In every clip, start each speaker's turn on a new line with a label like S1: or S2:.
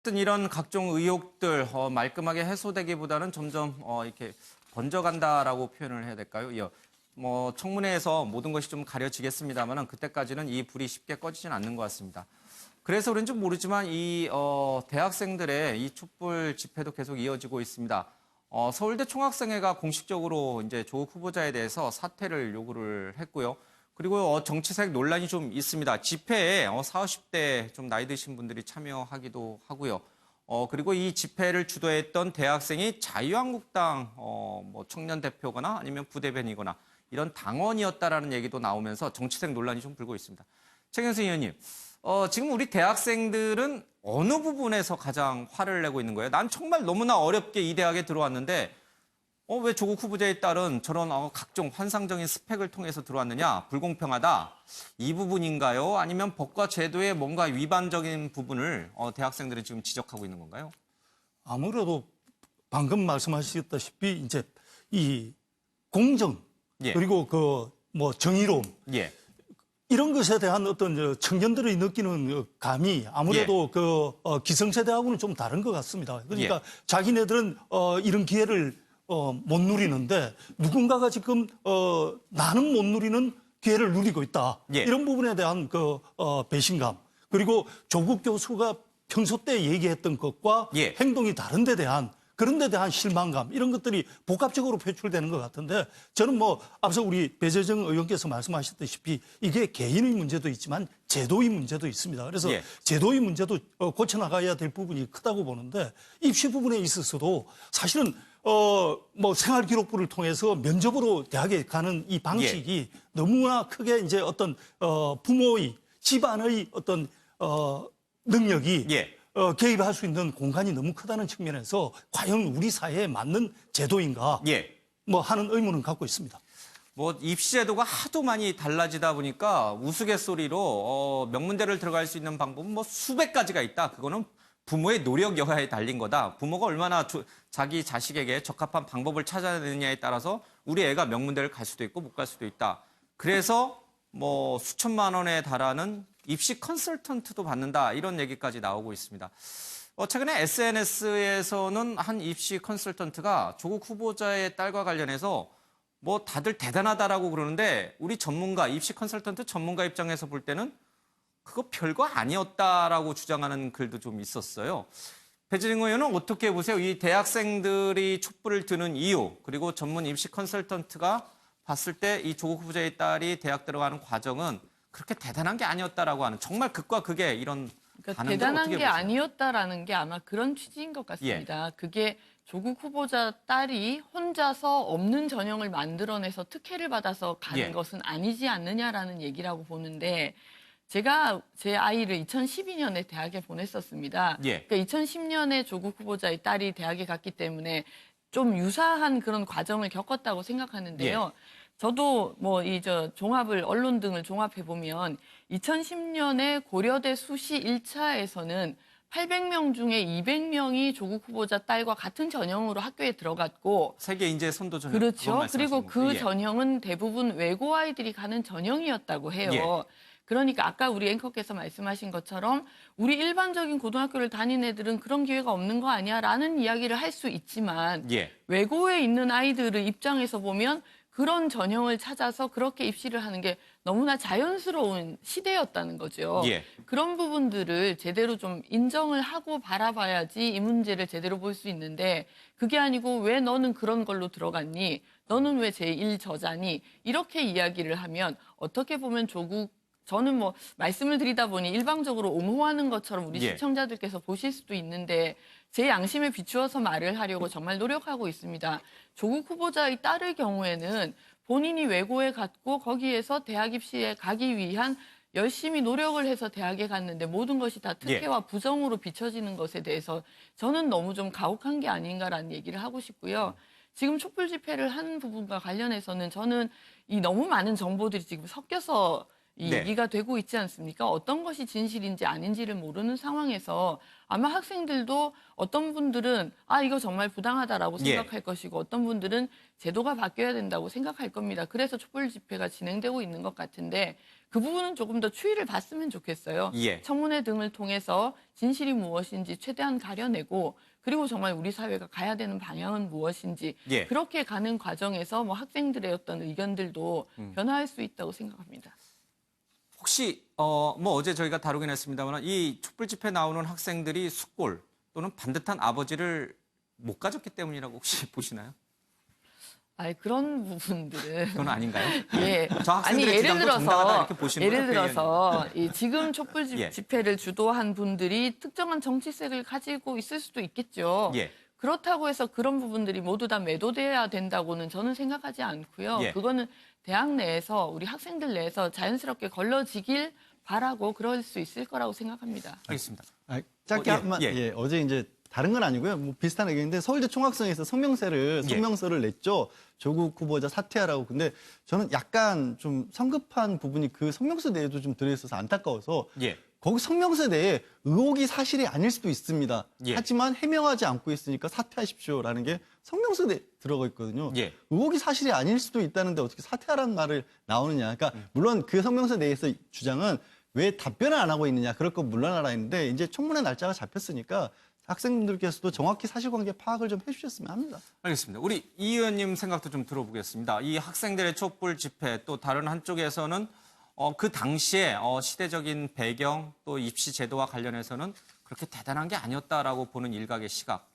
S1: 어쨌든 이런 각종 의혹들 말끔하게 해소되기보다는 점점 이렇게 번져간다라고 표현을 해야 될까요? 뭐 청문회에서 모든 것이 좀 가려지겠습니다만은 그때까지는 이 불이 쉽게 꺼지진 않는 것 같습니다. 그래서 그런지 모르지만 이 대학생들의 이 촛불 집회도 계속 이어지고 있습니다. 서울대 총학생회가 공식적으로 이제 조국 후보자에 대해서 사퇴를 요구를 했고요. 그리고 정치색 논란이 좀 있습니다. 집회에 40, 50대 좀 나이 드신 분들이 참여하기도 하고요. 그리고 이 집회를 주도했던 대학생이 자유한국당 뭐 청년 대표거나 아니면 부대변이거나 이런 당원이었다라는 얘기도 나오면서 정치색 논란이 좀 불고 있습니다. 최경수 의원님, 지금 우리 대학생들은 어느 부분에서 가장 화를 내고 있는 거예요? 난 정말 너무나 어렵게 이 대학에 들어왔는데 왜 조국 후보자에 따른 저런 각종 환상적인 스펙을 통해서 들어왔느냐? 불공평하다. 이 부분인가요? 아니면 법과 제도의 뭔가 위반적인 부분을 대학생들이 지금 지적하고 있는 건가요?
S2: 아무래도 방금 말씀하셨다시피 이제 이 공정
S1: 예.
S2: 그리고 그 뭐 정의로움
S1: 예.
S2: 이런 것에 대한 어떤 청년들이 느끼는 감이 아무래도 기성세대하고는 좀 다른 것 같습니다. 그러니까 자기네들은 이런 기회를 못 누리는데 누군가가 지금 나는 못 누리는 기회를 누리고 있다. 이런 부분에 대한 배신감 그리고 조국 교수가 평소 때 얘기했던 것과 행동이 다른 데 대한 그런 데 대한 실망감 이런 것들이 복합적으로 표출되는 것 같은데 저는 뭐 앞서 우리 배재정 의원께서 말씀하셨다시피 이게 개인의 문제도 있지만 제도의 문제도 있습니다. 그래서 제도의 문제도 고쳐나가야 될 부분이 크다고 보는데 입시 부분에 있어서도 사실은 뭐 생활기록부를 통해서 면접으로 대학에 가는 이 방식이 너무나 크게 이제 어떤 부모의 집안의 어떤 능력이 개입할 수 있는 공간이 너무 크다는 측면에서 과연 우리 사회에 맞는 제도인가 뭐 하는 의문은 갖고 있습니다.
S1: 뭐 입시 제도가 하도 많이 달라지다 보니까 우스갯소리로 명문대를 들어갈 수 있는 방법은 뭐 수백 가지가 있다. 그거는 부모의 노력 여하에 달린 거다. 부모가 얼마나 자기 자식에게 적합한 방법을 찾아내느냐에 따라서 우리 애가 명문대를 갈 수도 있고 못 갈 수도 있다. 그래서 뭐 수천만 원에 달하는 입시 컨설턴트도 받는다. 이런 얘기까지 나오고 있습니다. 최근에 SNS에서는 한 입시 컨설턴트가 조국 후보자의 딸과 관련해서 뭐 다들 대단하다라고 그러는데 우리 전문가, 입시 컨설턴트 전문가 입장에서 볼 때는 그거 별거 아니었다라고 주장하는 글도 좀 있었어요. 배재정 의원은 어떻게 보세요? 이 대학생들이 촛불을 드는 이유, 그리고 전문 입시 컨설턴트가 봤을 때 이 조국 후보자의 딸이 대학 들어가는 과정은 그렇게 대단한 게 아니었다라고 하는 정말 극과 극의 이런
S3: 그러니까 대단한 게 아니었다라는 게 아마 그런 취지인 것 같습니다. 그게 조국 후보자 딸이 혼자서 없는 전형을 만들어내서 특혜를 받아서 가는 것은 아니지 않느냐라는 얘기라고 보는데 제가 제 아이를 2012년에 대학에 보냈었습니다. 그러니까 2010년에 조국 후보자의 딸이 대학에 갔기 때문에 좀 유사한 그런 과정을 겪었다고 생각하는데요. 저도 뭐 종합을 언론 등을 종합해 보면 2010년에 고려대 수시 1차에서는 800명 중에 200명이 조국 후보자 딸과 같은 전형으로 학교에 들어갔고
S1: 세계 인재 선도 전형.
S3: 그렇죠. 그리고 그 전형은 대부분 외고 아이들이 가는 전형이었다고 해요. 그러니까 아까 우리 앵커께서 말씀하신 것처럼 우리 일반적인 고등학교를 다닌 애들은 그런 기회가 없는 거 아니야라는 이야기를 할 수 있지만 외고에 있는 아이들의 입장에서 보면 그런 전형을 찾아서 그렇게 입시를 하는 게 너무나 자연스러운 시대였다는 거죠. 그런 부분들을 제대로 좀 인정을 하고 바라봐야지 이 문제를 제대로 볼 수 있는데 그게 아니고 왜 너는 그런 걸로 들어갔니? 너는 왜 제1저자니? 이렇게 이야기를 하면 어떻게 보면 저는 뭐 말씀을 드리다 보니 일방적으로 옹호하는 것처럼 우리 시청자들께서 보실 수도 있는데 제 양심에 비추어서 말을 하려고 정말 노력하고 있습니다. 조국 후보자의 딸의 경우에는 본인이 외고에 갔고 거기에서 대학 입시에 가기 위한 열심히 노력을 해서 대학에 갔는데 모든 것이 다 특혜와 부정으로 비춰지는 것에 대해서 저는 너무 좀 가혹한 게 아닌가라는 얘기를 하고 싶고요. 지금 촛불 집회를 한 부분과 관련해서는 저는 이 너무 많은 정보들이 지금 섞여서
S1: 네.
S3: 얘기가 되고 있지 않습니까? 어떤 것이 진실인지 아닌지를 모르는 상황에서 아마 학생들도 어떤 분들은 이거 정말 부당하다라고
S1: 예.
S3: 생각할 것이고 어떤 분들은 제도가 바뀌어야 된다고 생각할 겁니다. 그래서 촛불 집회가 진행되고 있는 것 같은데 그 부분은 조금 더 추이를 봤으면 좋겠어요.
S1: 예.
S3: 청문회 등을 통해서 진실이 무엇인지 최대한 가려내고 그리고 정말 우리 사회가 가야 되는 방향은 무엇인지
S1: 예.
S3: 그렇게 가는 과정에서 뭐 학생들의 어떤 의견들도 변화할 수 있다고 생각합니다.
S1: 혹시 뭐 어제 저희가 다루긴 했습니다만 이 촛불 집회 나오는 학생들이 숙골 또는 반듯한 아버지를 못 가졌기 때문이라고 혹시 보시나요?
S3: 그런 부분들은
S1: 그건 아닌가요?
S3: 예.
S1: 저 학생들의 주장도 정당하다 이렇게 보시는
S3: 예를
S1: 거예요,
S3: 들어서 이 지금 촛불
S1: 예.
S3: 집회를 주도한 분들이 특정한 정치색을 가지고 있을 수도 있겠죠.
S1: 예.
S3: 그렇다고 해서 그런 부분들이 모두 다 매도돼야 된다고는 저는 생각하지 않고요.
S1: 예.
S3: 그거는 대학 내에서 우리 학생들 내에서 자연스럽게 걸러지길 바라고 그럴 수 있을 거라고 생각합니다.
S1: 알겠습니다.
S4: 짧게
S1: 예,
S4: 한번
S1: 예.
S4: 어제 이제 다른 건 아니고요. 뭐 비슷한 의견인데 서울대 총학생에서 성명서를 냈죠. 조국 후보자 사퇴하라고. 근데 저는 약간 좀 성급한 부분이 그 성명서 내에도 좀 들어있어서 안타까워서
S1: 예.
S4: 거기 성명서 내에 의혹이 사실이 아닐 수도 있습니다.
S1: 예.
S4: 하지만 해명하지 않고 있으니까 사퇴하십시오라는 게 성명서 내에 들어가 있거든요.
S1: 예.
S4: 의혹이 사실이 아닐 수도 있다는데 어떻게 사퇴하라는 말을 나오느냐. 그러니까 물론 그 성명서 내에서 주장은 왜 답변을 안 하고 있느냐. 그럴 거 물러나라 했는데 이제 청문회 날짜가 잡혔으니까 학생분들께서도 정확히 사실관계 파악을 좀 해주셨으면 합니다.
S1: 알겠습니다. 우리 이 의원님 생각도 좀 들어보겠습니다. 이 학생들의 촛불 집회 또 다른 한쪽에서는 그 당시에 시대적인 배경 또 입시 제도와 관련해서는 그렇게 대단한 게 아니었다라고 보는 일각의 시각.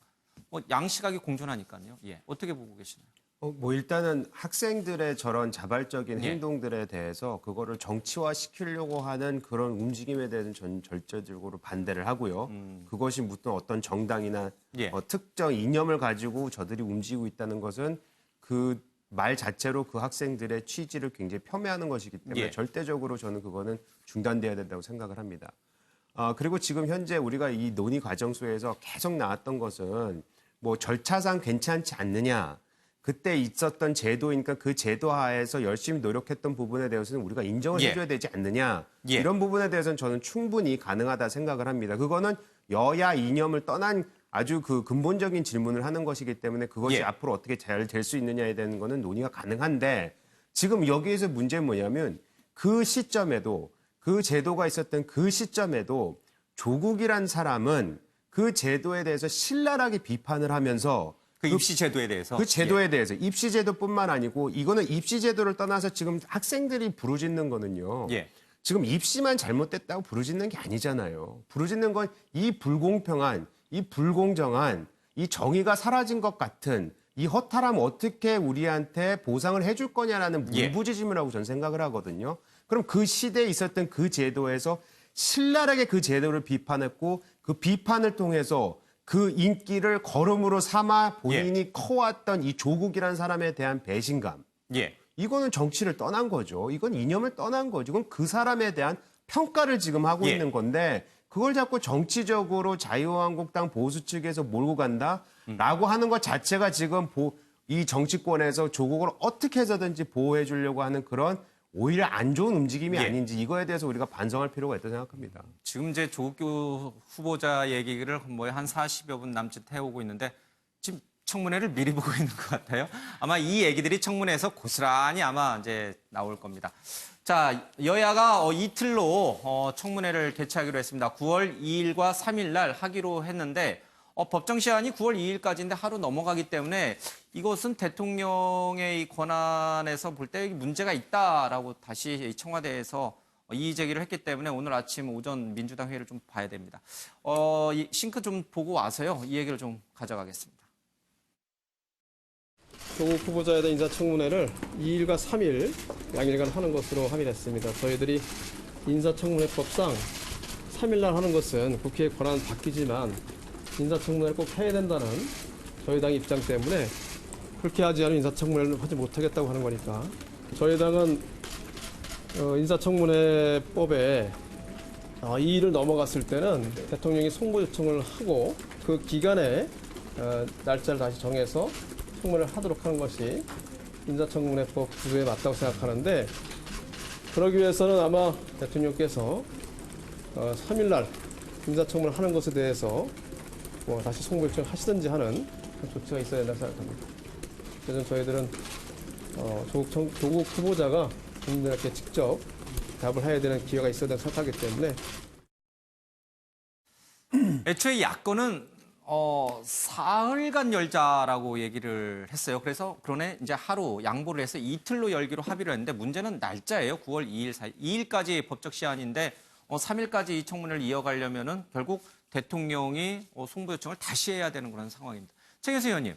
S1: 양 시각이 공존하니까요. 예. 어떻게 보고 계시나요?
S5: 뭐 일단은 학생들의 저런 자발적인
S1: 예.
S5: 행동들에 대해서 그거를 정치화시키려고 하는 그런 움직임에 대해서는 전 절대적으로 반대를 하고요. 그것이 무슨 어떤 정당이나
S1: 예.
S5: 특정 이념을 가지고 저들이 움직이고 있다는 것은 그 말 자체로 그 학생들의 취지를 굉장히 폄훼하는 것이기 때문에
S1: 예.
S5: 절대적으로 저는 그거는 중단돼야 된다고 생각을 합니다. 그리고 지금 현재 우리가 이 논의 과정 속에서 계속 나왔던 것은 뭐 절차상 괜찮지 않느냐. 그때 있었던 제도니까 그 제도 하에서 열심히 노력했던 부분에 대해서는 우리가 인정을
S1: 예.
S5: 해줘야 되지 않느냐.
S1: 예.
S5: 이런 부분에 대해서는 저는 충분히 가능하다 생각을 합니다. 그거는 여야 이념을 떠난 아주 그 근본적인 질문을 하는 것이기 때문에 그것이
S1: 예.
S5: 앞으로 어떻게 잘 될 수 있느냐에 대한 거는 논의가 가능한데 지금 여기에서 문제는 뭐냐면 그 시점에도 그 제도가 있었던 그 시점에도 조국이란 사람은 그 제도에 대해서 신랄하게 비판을 하면서
S1: 그 입시 제도에 대해서.
S5: 그 제도에 대해서 입시 제도뿐만 아니고 이거는 입시 제도를 떠나서 지금 학생들이 부르짖는 거는요.
S1: 예.
S5: 지금 입시만 잘못됐다고 부르짖는 게 아니잖아요. 부르짖는 건 이 불공평한, 이 불공정한, 이 정의가 사라진 것 같은 이 허탈함 어떻게 우리한테 보상을 해줄 거냐라는
S1: 예.
S5: 물부짖음이라고 저는 생각을 하거든요. 그럼 그 시대에 있었던 그 제도에서 신랄하게 그 제도를 비판했고 그 비판을 통해서 그 인기를 걸음으로 삼아 본인이 커왔던 이 조국이라는 사람에 대한 배신감.
S1: 예.
S5: 이거는 정치를 떠난 거죠. 이건 이념을 떠난 거죠. 이건 그 사람에 대한 평가를 지금 하고
S1: 예.
S5: 있는 건데 그걸 자꾸 정치적으로 자유한국당 보수 측에서 몰고 간다라고 하는 것 자체가 지금 이 정치권에서 조국을 어떻게 해서든지 보호해 주려고 하는 그런 오히려 안 좋은 움직임이
S1: 예.
S5: 아닌지 이거에 대해서 우리가 반성할 필요가 있다고 생각합니다.
S1: 지금 이제 조국 후보자 얘기를 한 40여 분 남짓 해오고 있는데 지금 청문회를 미리 보고 있는 것 같아요. 아마 이 얘기들이 청문회에서 고스란히 아마 이제 나올 겁니다. 자, 여야가 이틀로 청문회를 개최하기로 했습니다. 9월 2일과 3일 날 하기로 했는데 법정 시한이 9월 2일까지인데 하루 넘어가기 때문에 이것은 대통령의 이 권한에서 볼 때 문제가 있다라고 다시 청와대에서 이의 제기를 했기 때문에 오늘 아침 오전 민주당 회의를 좀 봐야 됩니다. 이 싱크 좀 보고 와서요. 이 얘기를 좀 가져가겠습니다.
S6: 조국 후보자에 대한 인사청문회를 2일과 3일 양일간 하는 것으로 합의했습니다. 저희들이 인사청문회법상 3일 날 하는 것은 국회의 권한은 바뀌지만 인사청문회를 꼭 해야 된다는 저희 당의 입장 때문에 그렇게 하지 않으면 인사청문회를 하지 못하겠다고 하는 거니까 저희 당은 인사청문회법에 2일을 넘어갔을 때는 대통령이 송부 요청을 하고 그 기간에 날짜를 다시 정해서 청문회를 하도록 하는 것이 인사청문회법 구조에 맞다고 생각하는데 그러기 위해서는 아마 대통령께서 3일날 인사청문을 하는 것에 대해서 뭐 다시 송부 일정 하시든지 하는 그런 조치가 있어야 된다고 생각합니다. 그래서 저희들은 조국 후보자가 국민들에게 직접 답을 해야 되는 기회가 있어야 된다고 생각하기 때문에
S1: 애초에 야권은 사흘간 열자라고 얘기를 했어요. 그래서 그러네 이제 하루 양보를 해서 이틀로 열기로 합의를 했는데 문제는 날짜예요. 9월 2일, 4일. 2일까지 법적 시한인데 3일까지 이 청문회를 이어가려면은 결국 대통령이 송부 요청을 다시 해야 되는 그런 상황입니다. 최경수 의원님,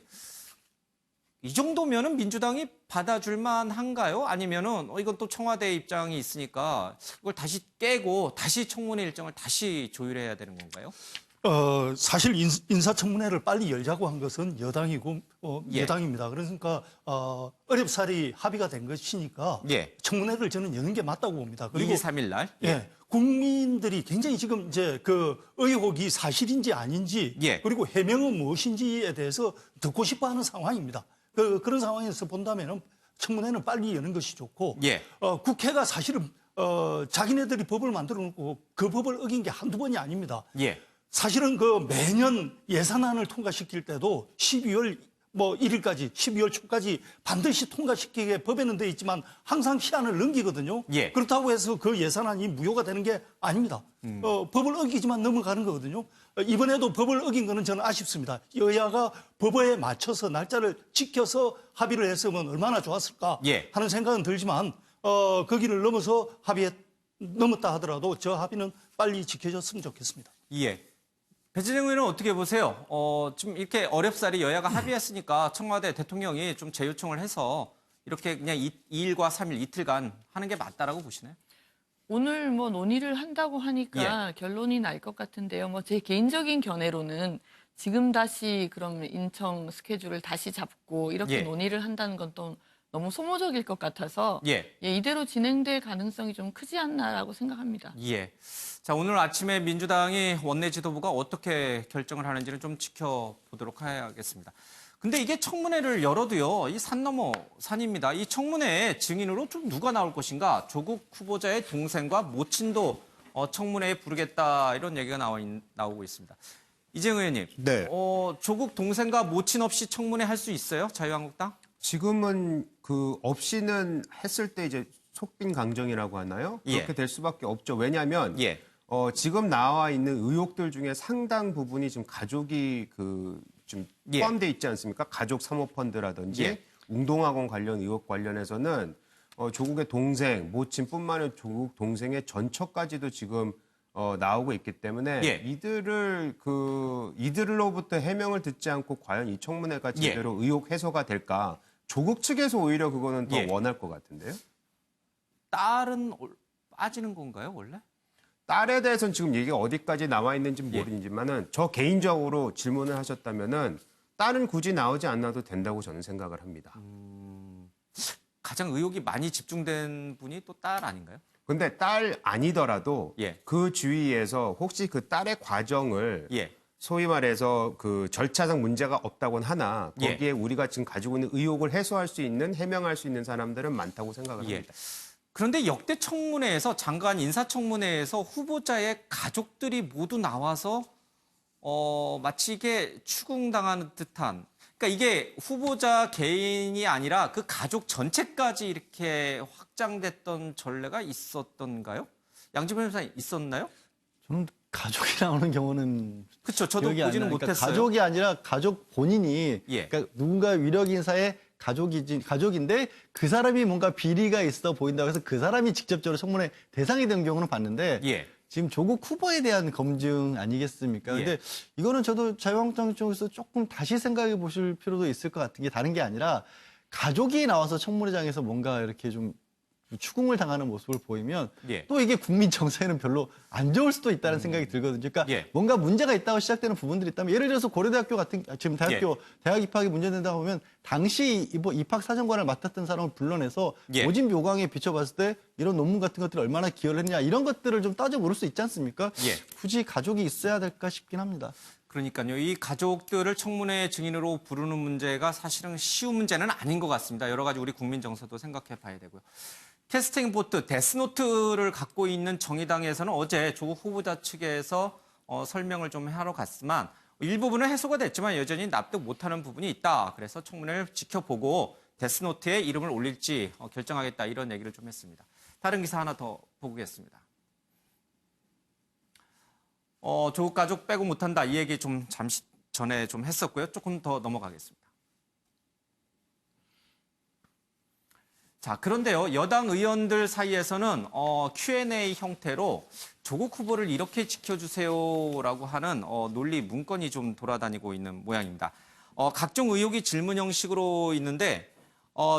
S1: 이 정도면은 민주당이 받아줄 만한가요? 아니면은 이건 또 청와대 입장이 있으니까 이걸 다시 깨고 다시 청문회 일정을 다시 조율해야 되는 건가요?
S2: 사실 인사청문회를 빨리 열자고 한 것은 여당이고
S1: 예.
S2: 여당입니다. 그러니까 어렵사리 합의가 된 것이니까
S1: 예.
S2: 청문회를 저는 여는 게 맞다고 봅니다.
S1: 2일, 3일 날.
S2: 예. 국민들이 굉장히 지금 이제 그 의혹이 사실인지 아닌지
S1: 예.
S2: 그리고 해명은 무엇인지에 대해서 듣고 싶어 하는 상황입니다. 그런 상황에서 본다면은 청문회는 빨리 여는 것이 좋고
S1: 예.
S2: 국회가 사실은 자기네들이 법을 만들어 놓고 그 법을 어긴 게 한두 번이 아닙니다.
S1: 예.
S2: 사실은 그 매년 예산안을 통과시킬 때도 12월 1일까지 12월 초까지 반드시 통과시키게 법에는 돼 있지만 항상 시한을 넘기거든요.
S1: 예.
S2: 그렇다고 해서 그 예산안이 무효가 되는 게 아닙니다. 법을 어기지만 넘어가는 거거든요. 이번에도 법을 어긴 거는 저는 아쉽습니다. 여야가 법에 맞춰서 날짜를 지켜서 합의를 했으면 얼마나 좋았을까
S1: 예.
S2: 하는 생각은 들지만 거기를 넘어서 합의에 넘었다 하더라도 저 합의는 빨리 지켜졌으면 좋겠습니다.
S1: 예. 배재정 의원은 어떻게 보세요? 좀 이렇게 어렵사리 여야가 합의했으니까 청와대 대통령이 좀 재요청을 해서 이렇게 그냥 2일과 3일 이틀간 하는 게 맞다라고 보시나요?
S3: 오늘 뭐 논의를 한다고 하니까 결론이 날 것 같은데요. 뭐 제 개인적인 견해로는 지금 다시 그럼 인청 스케줄을 다시 잡고 이렇게
S1: 예.
S3: 논의를 한다는 건 또 너무 소모적일 것 같아서
S1: 예.
S3: 이대로 진행될 가능성이 좀 크지 않나라고 생각합니다.
S1: 예. 자, 오늘 아침에 민주당이 원내 지도부가 어떻게 결정을 하는지는 좀 지켜보도록 해야겠습니다. 근데 이게 청문회를 열어도요, 이 산 넘어 산입니다. 이 청문회에 증인으로 좀 누가 나올 것인가? 조국 후보자의 동생과 모친도 청문회에 부르겠다 이런 얘기가 나오고 있습니다. 이재용 의원님,
S5: 네.
S1: 조국 동생과 모친 없이 청문회 할 수 있어요? 자유한국당?
S5: 지금은 그 없이는 했을 때 이제 속빈 강정이라고 하나요?
S1: 예.
S5: 그렇게 될 수밖에 없죠. 왜냐하면
S1: 예.
S5: 지금 나와 있는 의혹들 중에 상당 부분이 지금 가족이 좀
S1: 예.
S5: 포함되어 있지 않습니까? 가족 사모펀드라든지
S1: 예.
S5: 웅동학원 관련 의혹 관련해서는 조국의 동생, 모친뿐만 아니라 조국 동생의 전처까지도 지금 나오고 있기 때문에
S1: 예.
S5: 이들로부터 해명을 듣지 않고 과연 이 청문회가 제대로 의혹 해소가 될까? 조국 측에서 오히려 그거는 더
S1: 예.
S5: 원할 것 같은데요.
S1: 딸은 빠지는 건가요, 원래?
S5: 딸에 대해서는 지금 얘기가 어디까지 나와 있는지
S1: 예.
S5: 모르지만은 저 개인적으로 질문을 하셨다면은 딸은 굳이 나오지 않아도 된다고 저는 생각을 합니다.
S1: 가장 의혹이 많이 집중된 분이 또 딸 아닌가요?
S5: 근데 딸 아니더라도
S1: 예.
S5: 그 주위에서 혹시 그 딸의 과정을
S1: 예.
S5: 소위 말해서 그 절차상 문제가 없다곤 하나 거기에 우리가 지금 가지고 있는 의혹을 해소할 수 있는 해명할 수 있는 사람들은 많다고 생각을
S1: 예.
S5: 합니다.
S1: 그런데 역대 청문회에서 장관 인사청문회에서 후보자의 가족들이 모두 나와서 마치 이게 추궁당하는 듯한 그러니까 이게 후보자 개인이 아니라 그 가족 전체까지 이렇게 확장됐던 전례가 있었던가요? 양지범 변호사님 있었나요?
S4: 저는 가족이 나오는 경우는
S1: 그렇죠. 저도
S4: 기억이 안
S1: 보지는
S4: 나요. 그러니까
S1: 못했어요.
S4: 가족이 아니라 가족 본인이
S1: 예.
S4: 그러니까 누군가 위력 인사의 가족인데 그 사람이 뭔가 비리가 있어 보인다고 해서 그 사람이 직접적으로 청문회 대상이 된 경우는 봤는데
S1: 예.
S4: 지금 조국 후보에 대한 검증 아니겠습니까?
S1: 예.
S4: 근데 이거는 저도 자유한국당 쪽에서 조금 다시 생각해 보실 필요도 있을 것 같은 게 다른 게 아니라 가족이 나와서 청문회장에서 뭔가 이렇게 좀 추궁을 당하는 모습을 보이면
S1: 예.
S4: 또 이게 국민 정서에는 별로 안 좋을 수도 있다는 생각이 들거든요. 그러니까
S1: 예.
S4: 뭔가 문제가 있다고 시작되는 부분들이 있다면 예를 들어서 고려대학교 같은 지금 대학 입학이 문제된다 보면 당시 입학 사정관을 맡았던 사람을 불러내서
S1: 예.
S4: 모집 요강에 비춰봤을 때 이런 논문 같은 것들이 얼마나 기여를 했냐 이런 것들을 좀 따져 물을 수 있지 않습니까?
S1: 예.
S4: 굳이 가족이 있어야 될까 싶긴 합니다.
S1: 그러니까요. 이 가족들을 청문회 증인으로 부르는 문제가 사실은 쉬운 문제는 아닌 것 같습니다. 여러 가지 우리 국민 정서도 생각해 봐야 되고요. 캐스팅 보트 데스노트를 갖고 있는 정의당에서는 어제 조국 후보자 측에서 설명을 좀 하러 갔지만 일부분은 해소가 됐지만 여전히 납득 못하는 부분이 있다. 그래서 청문회를 지켜보고 데스노트에 이름을 올릴지 결정하겠다 이런 얘기를 좀 했습니다. 다른 기사 하나 더 보겠습니다. 조국 가족 빼고 못한다 이 얘기 좀 잠시 전에 좀 했었고요. 조금 더 넘어가겠습니다. 자, 그런데요. 여당 의원들 사이에서는 Q&A 형태로 조국 후보를 이렇게 지켜주세요라고 하는 논리 문건이 좀 돌아다니고 있는 모양입니다. 각종 의혹이 질문 형식으로 있는데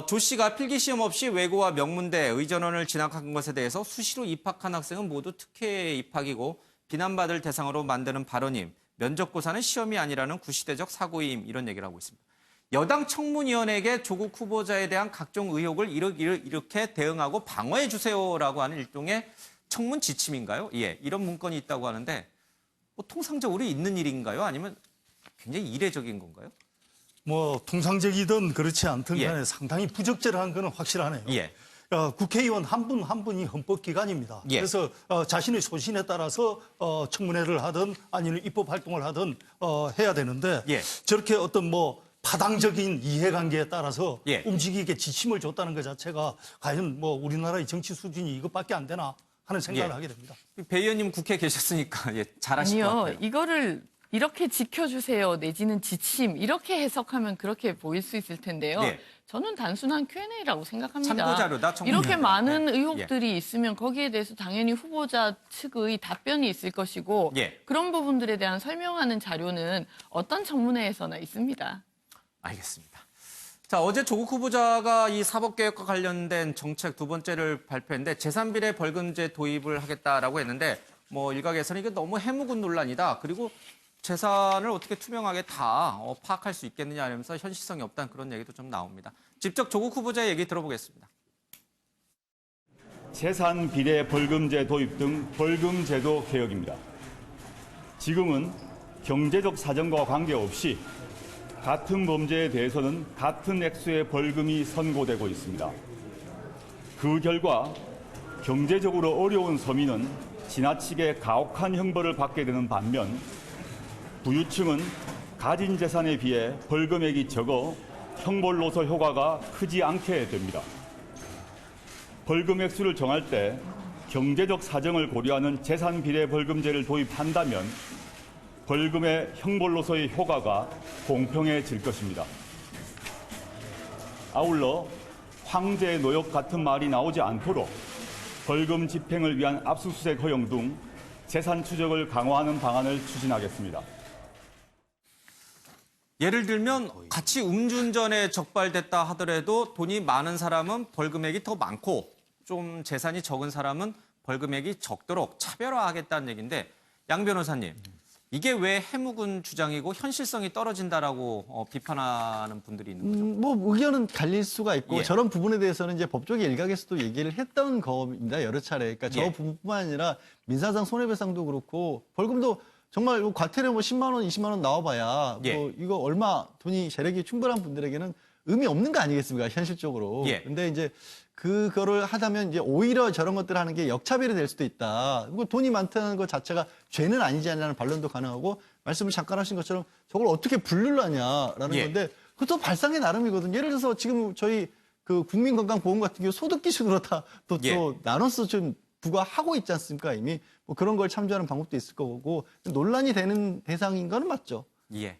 S1: 조 씨가 필기시험 없이 외고와 명문대 의전원을 진학한 것에 대해서 수시로 입학한 학생은 모두 특혜 입학이고 비난받을 대상으로 만드는 발언임, 면접고사는 시험이 아니라는 구시대적 사고임 이런 얘기를 하고 있습니다. 여당 청문위원에게 조국 후보자에 대한 각종 의혹을 이렇게 대응하고 방어해 주세요라고 하는 일종의 청문 지침인가요? 예, 이런 문건이 있다고 하는데 통상적으로 있는 일인가요? 아니면 굉장히 이례적인 건가요?
S2: 뭐 통상적이든 그렇지 않든 간에
S1: 예.
S2: 상당히 부적절한 건 확실하네요.
S1: 예.
S2: 국회의원 한 분 한 분이 헌법기관입니다.
S1: 예.
S2: 그래서 자신의 소신에 따라서 청문회를 하든 아니면 입법 활동을 하든 해야 되는데
S1: 예.
S2: 저렇게 어떤 뭐 파당적인 이해관계에 따라서
S1: 예.
S2: 움직이게 지침을 줬다는 것 자체가 과연 뭐 우리나라의 정치 수준이 이것밖에 안 되나 하는 생각을
S1: 예.
S2: 하게 됩니다.
S1: 배 의원님 국회에 계셨으니까 예, 잘하실 것
S3: 아니요,
S1: 같아요.
S3: 이거를 이렇게 지켜주세요 내지는 지침 이렇게 해석하면 그렇게 보일 수 있을 텐데요.
S1: 예.
S3: 저는 단순한 Q&A라고 생각합니다.
S1: 참고자료다, 청문회.
S3: 이렇게 많은
S1: 네.
S3: 의혹들이 있으면 거기에 대해서 당연히 후보자 측의 답변이 있을 것이고
S1: 예.
S3: 그런 부분들에 대한 설명하는 자료는 어떤 청문회에서나 있습니다.
S1: 알겠습니다. 자, 어제 조국 후보자가 이 사법개혁과 관련된 정책 두 번째를 발표했는데 재산비례 벌금제 도입을 하겠다라고 했는데 뭐 일각에서는 이게 너무 해묵은 논란이다. 그리고 재산을 어떻게 투명하게 다 파악할 수 있겠느냐 하면서 현실성이 없다는 그런 얘기도 좀 나옵니다. 직접 조국 후보자의 얘기 들어보겠습니다.
S7: 재산 비례 벌금제 도입 등 벌금 제도 개혁입니다. 지금은 경제적 사정과 관계없이 같은 범죄에 대해서는 같은 액수의 벌금이 선고되고 있습니다. 그 결과 경제적으로 어려운 서민은 지나치게 가혹한 형벌을 받게 되는 반면 부유층은 가진 재산에 비해 벌금액이 적어 형벌로서 효과가 크지 않게 됩니다. 벌금 액수를 정할 때 경제적 사정을 고려하는 재산 비례 벌금제를 도입한다면 벌금의 형벌로서의 효과가 공평해질 것입니다. 아울러 황제 노역 같은 말이 나오지 않도록 벌금 집행을 위한 압수수색 허용 등 재산 추적을 강화하는 방안을 추진하겠습니다.
S1: 예를 들면 같이 음주운전에 적발됐다 하더라도 돈이 많은 사람은 벌금액이 더 많고 좀 재산이 적은 사람은 벌금액이 적도록 차별화하겠다는 얘기인데 양 변호사님, 이게 왜 해묵은 주장이고 현실성이 떨어진다라고 비판하는 분들이 있는 거죠?
S4: 뭐 의견은 갈릴 수가 있고
S1: 예.
S4: 저런 부분에 대해서는 이제 법조계 일각에서도 얘기를 했던 겁니다. 여러 차례. 그러니까 저
S1: 예.
S4: 부분뿐만 아니라 민사상 손해배상도 그렇고 벌금도 정말 과태료 뭐 10만 원, 20만 원 나와봐야
S1: 예.
S4: 뭐 이거 얼마 돈이 재력이 충분한 분들에게는 의미 없는 거 아니겠습니까? 현실적으로.
S1: 예.
S4: 근데 이제 그거를 하다면 이제 오히려 저런 것들을 하는 게 역차별이 될 수도 있다. 그리고 돈이 많다는 것 자체가 죄는 아니지 않냐는 반론도 가능하고 말씀을 잠깐 하신 것처럼 저걸 어떻게 분류를 하냐라는
S1: 예.
S4: 건데 그것도 발상의 나름이거든요. 예를 들어서 지금 저희 그 국민건강보험 같은 경우 소득 기준으로 다 또
S1: 예.
S4: 나눠서 좀 부과하고 있지 않습니까? 이미 뭐 그런 걸 참조하는 방법도 있을 거고 논란이 되는 대상인 거는 맞죠.
S1: 예.